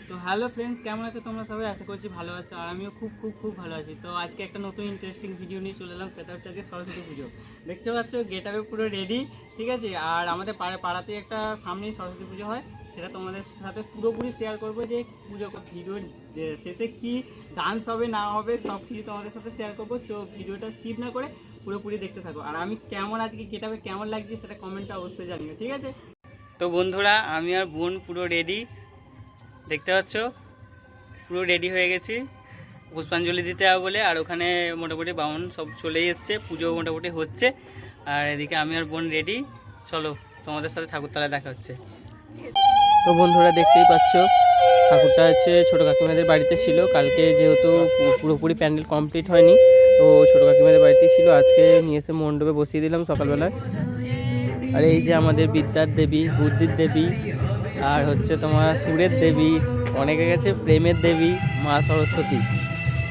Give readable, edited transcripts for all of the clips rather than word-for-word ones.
তো hello friends, কেমন আছো তোমরা সবাই? আশা করছি ভালো আছো, আর আমিও খুব খুব খুব ভালো আছি। তো আজকে একটা নতুন ইন্টারেস্টিং ভিডিও নিয়ে চলে এলাম, সেটা হচ্ছে আজকে সরস্বতী পুজো। দেখতে পাচ্ছ গেট আপে পুরো রেডি, ঠিক আছে। আর আমাদের পাড়াতে একটা সামনেই সরস্বতী পুজো হয়, সেটা তোমাদের সাথে পুরোপুরি শেয়ার করবো। যে পুজো ভিডিও যে শেষে কি ডান্স হবে না হবে সব কিছু তোমাদের সাথে শেয়ার করবো। তো ভিডিওটা স্কিপ না করে পুরোপুরি দেখতে থাকো। আর আমি কেমন আজকে গেট আপে কেমন লাগছে সেটা কমেন্টে অবশ্যই জানিও, ঠিক আছে। তো বন্ধুরা, আমি আর বোন পুরো রেডি, দেখতে পাচ্ছ পুরো রেডি হয়ে গেছি পুষ্পাঞ্জলি দিতে হবে বলে। আর ওখানে মোটামুটি বামুন সব চলেই এসছে, পুজো মোটামুটি হচ্ছে। আর এদিকে আমি আর বোন রেডি। চলো তোমাদের সাথে ঠাকুরতলায় দেখা হচ্ছে। তো বন্ধুরা, দেখতেই পাচ্ছ ঠাকুরটা হচ্ছে ছোটো কাকিমাদের বাড়িতে ছিল। কালকে যেহেতু পুরোপুরি প্যান্ডেল কমপ্লিট হয়নি, তো ছোটো কাকিমাদের বাড়িতেই ছিল। আজকে নিয়ে এসে মণ্ডপে বসিয়ে দিলাম সকালবেলায়। আর এই যে আমাদের বিদ্যার দেবী, বুদ্ধির দেবী, আর হচ্ছে তোমার সুরের দেবী, অনেকে গেছে প্রেমের দেবী মা সরস্বতী।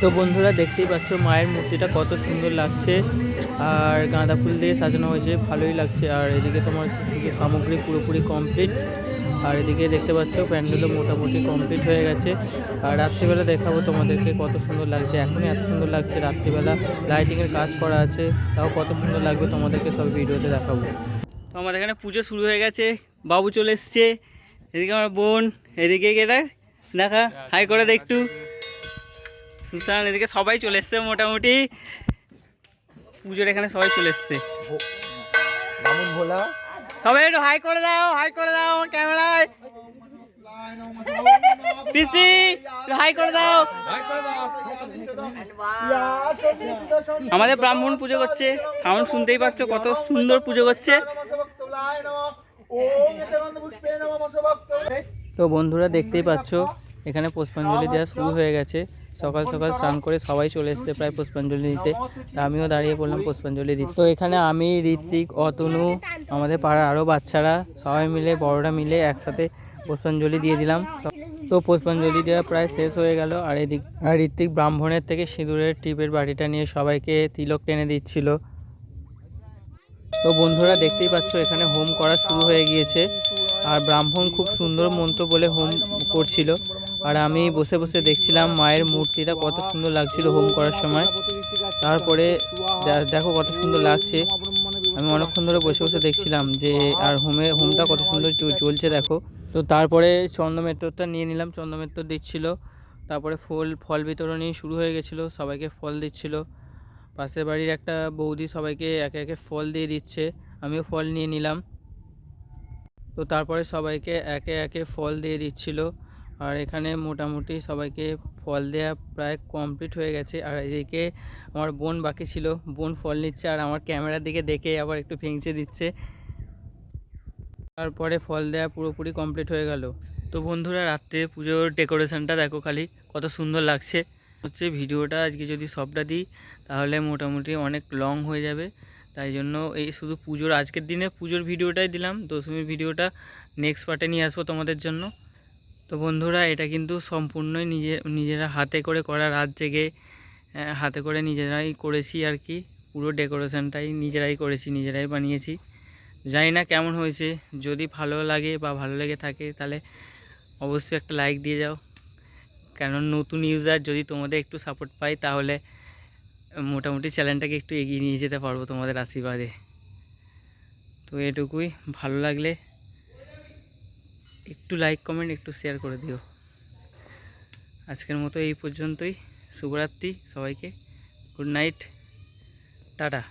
তো বন্ধুরা, দেখতেই পাচ্ছ মায়ের মূর্তিটা কত সুন্দর লাগছে, আর গাঁদা ফুল দিয়ে সাজানো হয়েছে, ভালোই লাগছে। আর এদিকে তোমার পুজো সামগ্রী পুরোপুরি কমপ্লিট। আর এদিকে দেখতে পাচ্ছ প্যান্ডেলও মোটামুটি কমপ্লিট হয়ে গেছে। আর রাত্রিবেলা দেখাবো তোমাদেরকে কত সুন্দর লাগছে। এখনই এত সুন্দর লাগছে, রাত্রিবেলা লাইটিংয়ের কাজ করা আছে, তাও কত সুন্দর লাগবে তোমাদেরকে সব ভিডিওতে দেখাবো। তো আমাদের এখানে পুজো শুরু হয়ে গেছে, বাবু চলে এসছে, এদিকে আমার বোন, এদিকে এটা দেখা হাই করে দে একটু সুশান, এদিকে সবাই চলে এসছে মোটামুটি পুজোর এখানে সবাই চলে এসছে। সবাই একটু হাই করে দাও, হাই করে দাও আমার ক্যামেরায়। পিসি হাই করে দাও। আমাদের ব্রাহ্মণ পুজো করছে, সাউন্ড শুনতেই পাচ্ছ কত সুন্দর পুজো করছে। তো বন্ধুরা, দেখতেই পাচ্ছ এখানে পুষ্পাঞ্জলি দেওয়া শুরু হয়ে গেছে। সকাল সকাল স্নান করে সবাই চলে এসছে প্রায় পুষ্পাঞ্জলি দিতে। আমিও দাঁড়িয়ে পড়লাম পুষ্পাঞ্জলি দিতে। তো এখানে আমি, ঋত্বিক, অতনু, আমাদের পাড়ার আরও বাচ্চারা সবাই মিলে, বড়রা মিলে একসাথে পুষ্পাঞ্জলি দিয়ে দিলাম। তো পুষ্পাঞ্জলি দেওয়া প্রায় শেষ হয়ে গেল। আর ঋত্বিক ব্রাহ্মণের থেকে সিঁদুরের টিপের বাড়িটা নিয়ে সবাইকে তিলক টেনে দিচ্ছিল। তো বন্ধুরা, দেখতেই পাচ্ছ এখানে হোম করা শুরু হয়ে গিয়েছে। আর ব্রাহ্মণ খুব সুন্দর মন্ত্র বলে হোম করছিল। আর আমি বসে বসে দেখছিলাম মায়ের মূর্তিটা কত সুন্দর লাগছিল হোম করার সময়। তারপরে দেখো কত সুন্দর লাগছে, আমি অনেকক্ষণ ধরে বসে বসে দেখছিলাম যে, আর হোমটা কত সুন্দর চলছে দেখো। তো তারপরে চন্দ্রমেত্তরটা নিয়ে নিলাম, চন্দ্রমেত্তর দিচ্ছিল। তারপরে ফল বিতরণী শুরু হয়ে গেছিলো, সবাইকে ফল দিচ্ছিল। পাশের বাড়ির একটা বৌদি সবাইকে একে একে ফল দিয়ে দিচ্ছে, আমিও ফল নিয়ে নিলাম। তো তারপরে সবাইকে একে একে ফল দিয়ে দিচ্ছিল। আর এখানে মোটামুটি সবাইকে ফল দেওয়া প্রায় কমপ্লিট হয়ে গেছে। আর এদিকে আমার বোন বাকি ছিল, বোন ফল নিচ্ছে আর আমার ক্যামেরার দিকে দেখে আবার একটু ভেঙচে দিচ্ছে। তারপরে ফল দেওয়া পুরোপুরি কমপ্লিট হয়ে গেল। তো বন্ধুরা, রাত্রে পুজোর ডেকোরেশনটা দেখো খালি কত সুন্দর লাগছে। হচ্ছে ভিডিওটা আজকে যদি সবটা দিই তাহলে মোটামুটি অনেক লং হয়ে যাবে, তাই জন্য এই শুধু পুজোর আজকের দিনে পুজোর ভিডিওটাই দিলাম। দশমীর ভিডিওটা নেক্সট পার্টে নিয়ে আসবো তোমাদের জন্য। তো বন্ধুরা, এটা কিন্তু সম্পূর্ণই নিজেরা হাতে করে করা, রাত জেগে হাতে করে নিজেরাই করেছি আর কি। পুরো ডেকোরেশনটাই নিজেরাই করেছি, নিজেরাই বানিয়েছি। জানি না কেমন হয়েছে, যদি ভালো লাগে বা ভালো লেগে থাকে তাহলে অবশ্যই একটা লাইক দিয়ে যাও। কারণ নতুন ইউজার, যদি তোমাদের একটু সাপোর্ট পাই তাহলে মোটামুটি চ্যানেলটাকে একটু এগিয়ে নিয়ে যেতে পারবো তোমাদের আশীর্বাদে। তো এটুকুই, ভালো লাগলে একটু লাইক, কমেন্ট, একটু শেয়ার করে দিও। আজকের মতো এই পর্যন্তই। শুভরাত্রি সবাইকে, গুড নাইট, টাটা।